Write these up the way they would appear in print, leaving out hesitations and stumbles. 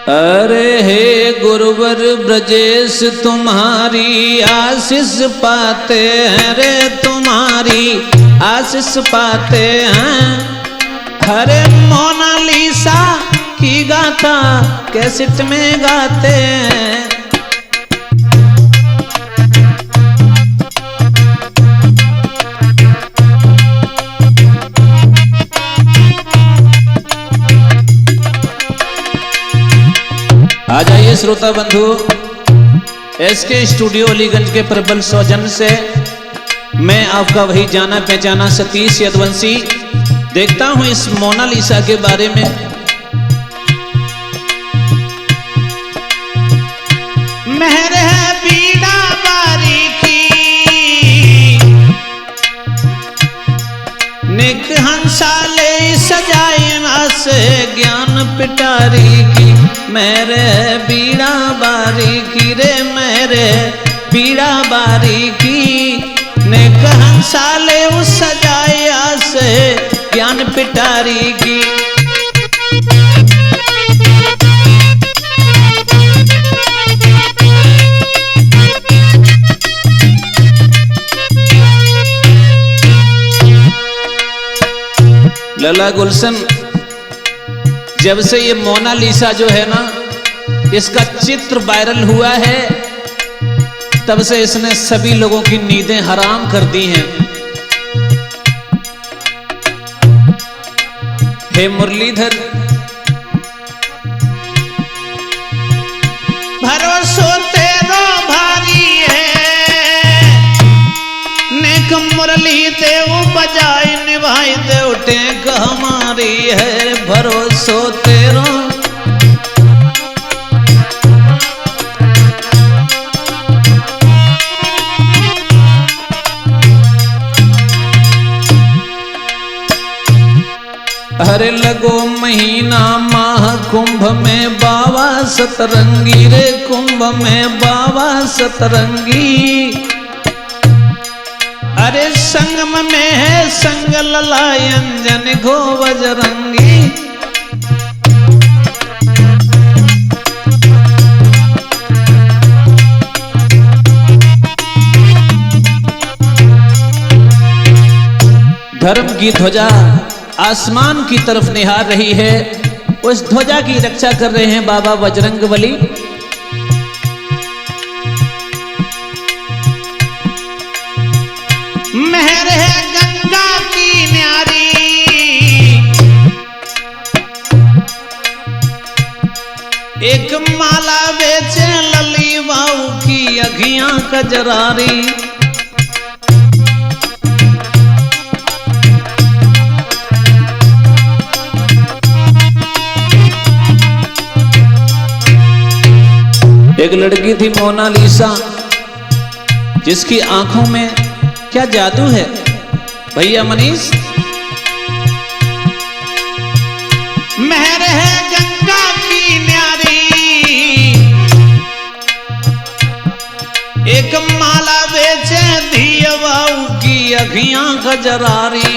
अरे हे गुरुवर ब्रजेश तुम्हारी आशीष पाते हैं रे, तुम्हारी आशीष पाते हैं। हरे मोनालिसा की गाथा कैसेट में गाते हैं। आ जाइए श्रोता बंधु, एसके स्टूडियो अलीगंज के प्रबल सौजन्य से मैं आपका वही जाना पहचाना सतीश यदुवंशी देखता हूं इस मोनालिसा के बारे में। मेहर है बीड़ा बारीकी निक हंसाले सजाए से ज्ञान पिटारी की। मेरे बीड़ा बारीकी रे, मेरे बीड़ा बारीकी निक हंसाले सजाया से ज्ञान पिटारी की। लला गुलशन, जब से ये मोनालिसा जो है ना इसका चित्र वायरल हुआ है तब से इसने सभी लोगों की नींदें हराम कर दी हैं। हे मुरलीधर, भरोसो तेरो भारी है नेक मुरली देव बजाय निभाई दे उठे हमारी है। भरोसो तेरो हरे लगो महीना माह कुंभ में बाबा सतरंगी रे, कुंभ में बाबा सतरंगी। अरे संगम में है संग ललायंजन घो बजरंगी। धर्म की ध्वजा आसमान की तरफ निहार रही है, उस ध्वजा की रक्षा कर रहे हैं बाबा बजरंगबली। मेहर है गंगा की न्यारी एक माला बेचे लली बाऊ की अखियां कजरारी। एक लड़की थी मोनालिसा जिसकी आंखों में क्या जादू है भैया मनीष। मेहर है गंगा की न्यारी एक माला बेचे धिया बाऊ की अखियां कजरारी।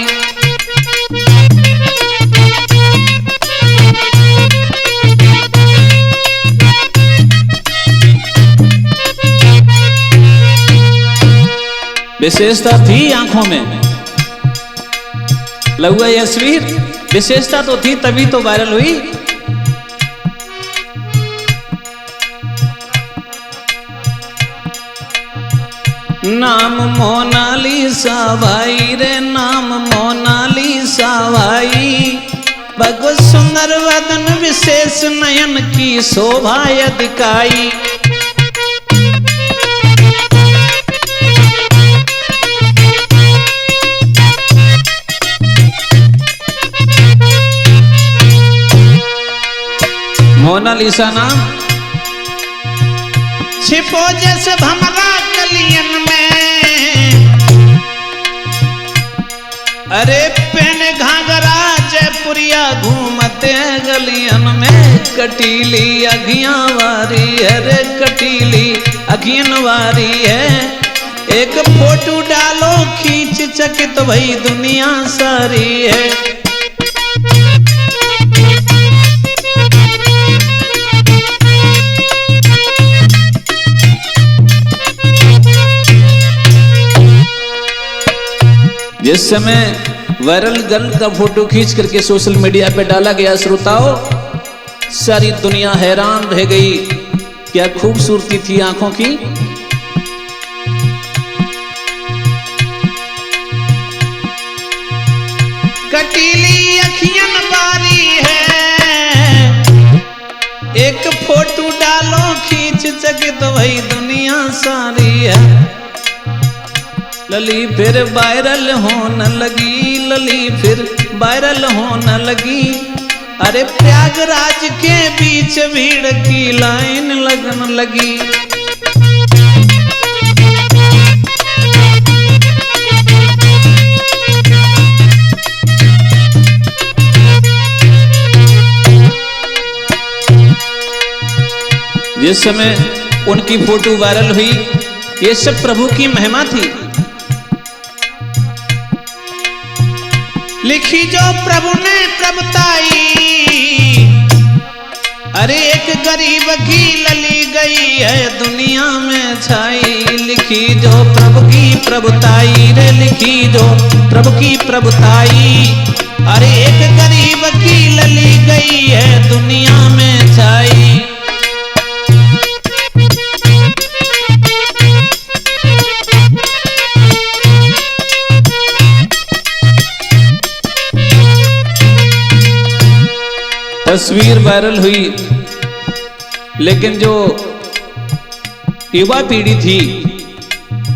विशेषता थी आंखों में, लहुआ यशवीर विशेषता तो थी तभी तो वायरल हुई। नाम मोनालिसा भाई रे, नाम मोनालिसा भाई। भगवत सुंदर वदन विशेष नयन की शोभा दिखाई। मोनालिसा नाम छिपो जैसे भमरा कलियन में। अरे पेन घाघरा जयपुरिया घूमते गलियन में। कटीली अखियां वारी है रे, कटीली अखियन वारी है। एक फोटो डालो खींच चकित भई दुनिया सारी है। जिस समय वायरल गर्ल का फोटो खींच करके सोशल मीडिया पे डाला गया श्रोताओं, सारी दुनिया हैरान रह गई। क्या खूबसूरती थी आंखों की। कटीली अखियन बारी है, एक फोटो डालो खींच सके तो भाई दुनिया सारी है। लली फिर वायरल होने लगी, लली फिर वायरल होने लगी। अरे प्रयागराज के बीच भीड़ की लाइन लगन लगी। जिस समय उनकी फोटो वायरल हुई, ये सब प्रभु की महिमा थी। लिखी जो प्रभु ने प्रभुताई, अरे एक गरीब की लली गई है दुनिया में छाई। लिखी जो प्रभु की प्रभुताई रे, लिखी जो प्रभु की प्रभुताई। अरे एक गरीब की लली गई है दुनिया में छाई। तस्वीर वायरल हुई, लेकिन जो युवा पीढ़ी थी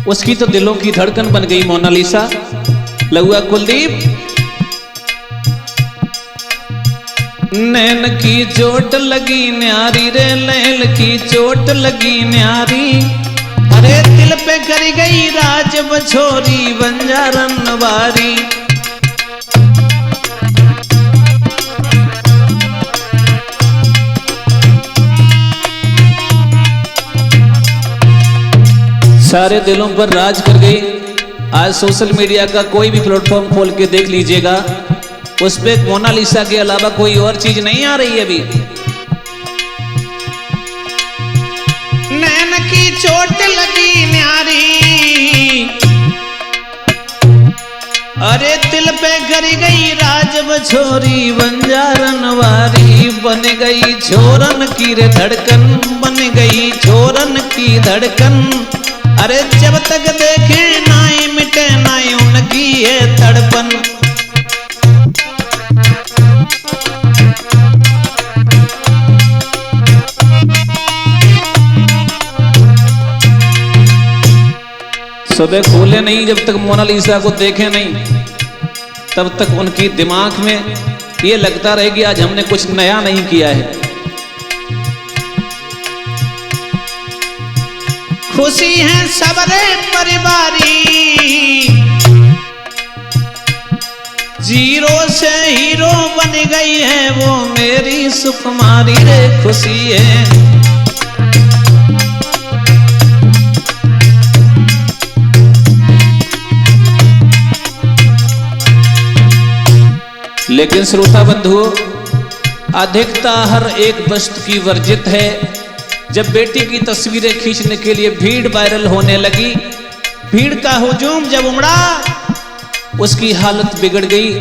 उसकी तो दिलों की धड़कन बन गई मोनालिसा। लहुआ कुलदीप। नैन की चोट लगी न्यारी रे, लैल की चोट लगी न्यारी। अरे दिल पे कर गई राज बछोरी बंजारन वारी। सारे दिलों पर राज कर गई। आज सोशल मीडिया का कोई भी प्लेटफॉर्म खोल के देख लीजिएगा, उस पे मोनालिसा के अलावा कोई और चीज नहीं आ रही है अभी। नैन की चोट लगी न्यारी, अरे दिल पे कर गई राज बछोरी बंजारन वारी। बन गई छोरन की रे धड़कन, बन गई छोरन की धड़कन। अरे जब तक देखे नाई मिटे नाई उनकी है तड़पन। सुबह खोले नहीं जब तक मोनालिसा को देखे नहीं, तब तक उनकी दिमाग में ये लगता रहे कि आज हमने कुछ नया नहीं किया है। खुशी है सबरे परिवारी, जीरो से हीरो बन गई है वो मेरी सुकुमारी रे। खुशी है लेकिन श्रोता बंधुओं, अधिकता हर एक वस्तु की वर्जित है। जब बेटी की तस्वीरें खींचने के लिए भीड़ वायरल होने लगी, भीड़ का हुजूम जब उमड़ा, उसकी हालत बिगड़ गई।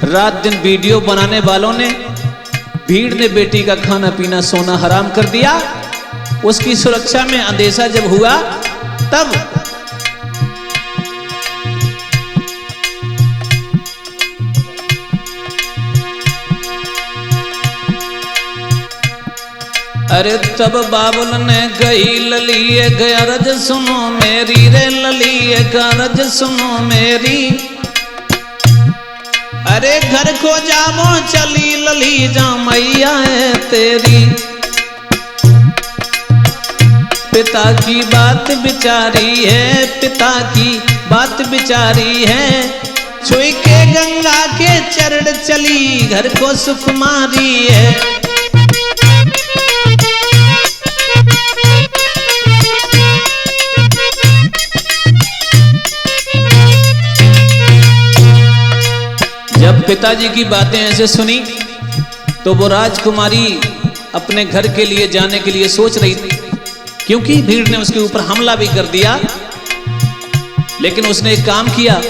रात दिन वीडियो बनाने वालों ने, भीड़ ने बेटी का खाना पीना सोना हराम कर दिया। उसकी सुरक्षा में अंदेशा जब हुआ, तब अरे तब बाबुल ने गई ललिए गरज सुनो मेरी रे, ललिए गरज सुनो मेरी। अरे घर को जामो चली लली जा मैया है तेरी। पिता की बात बिचारी है, पिता की बात बिचारी है। छुई के गंगा के चरण चली घर को सुकुमारी है। जब पिताजी की बातें ऐसे सुनी तो वो राजकुमारी अपने घर के लिए जाने के लिए सोच रही थी, क्योंकि भीड़ ने उसके ऊपर हमला भी कर दिया। लेकिन उसने एक काम किया,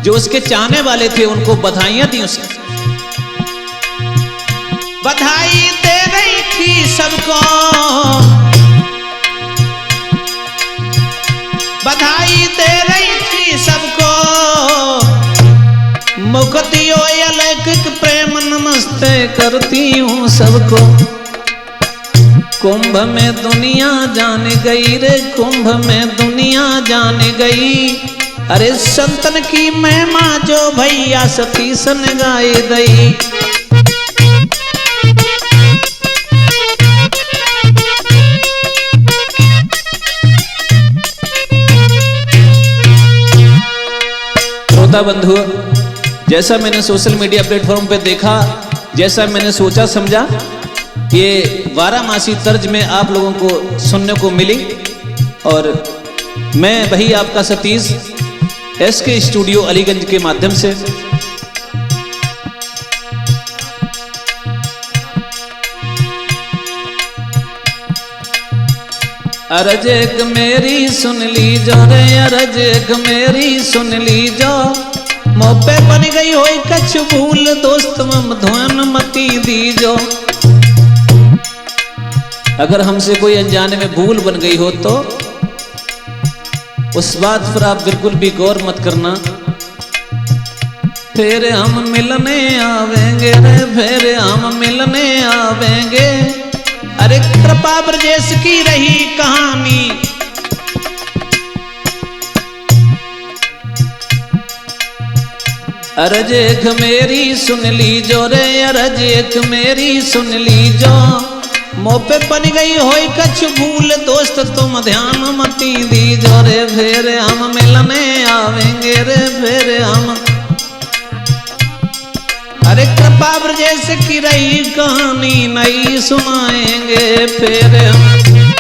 जो उसके चाहने वाले थे उनको बधाइयां दी उसने। बधाई दे रही थी सबको, बधाई दे रही थी सबको, मुक्तियो अलौकिक प्रेम नमस्ते करती हूँ सबको। कुंभ में दुनिया जान गई रे, कुंभ में दुनिया जान गई, अरे संतन की महिमा जो भैया सतीसन गाए दई। श्रोता बंधु, जैसा मैंने सोशल मीडिया प्लेटफॉर्म पे देखा, जैसा मैंने सोचा समझा, ये वाराणसी तर्ज में आप लोगों को सुनने को मिली। और मैं वही आपका सतीश एसके स्टूडियो अलीगंज के माध्यम से अरज एक मेरी सुन लीजो रे, अरज एक मेरी सुन लीजो, मोपे बन गई होई कछ भूल दोस्त मम ध्वन मती दीजो। अगर हमसे कोई अनजाने में भूल बन गई हो तो उस बात पर आप बिल्कुल भी गौर मत करना। फिर हम मिलने आवेंगे रे, फिर हम मिलने आवेंगे, अरे कृपा ब्रजेश की रही कहानी, अरज एक मेरी सुन लीजो रे, अरज एक मेरी सुन लीजो, मोपे बन गई होई कछ भूल दोस्त तुम ध्यान मती दीजो रे। फिर हम मिलने आवेंगे रे, फिर हम, अरे कृपा ब्रजेश की रही कहानी नहीं सुनाएंगे फिर हम।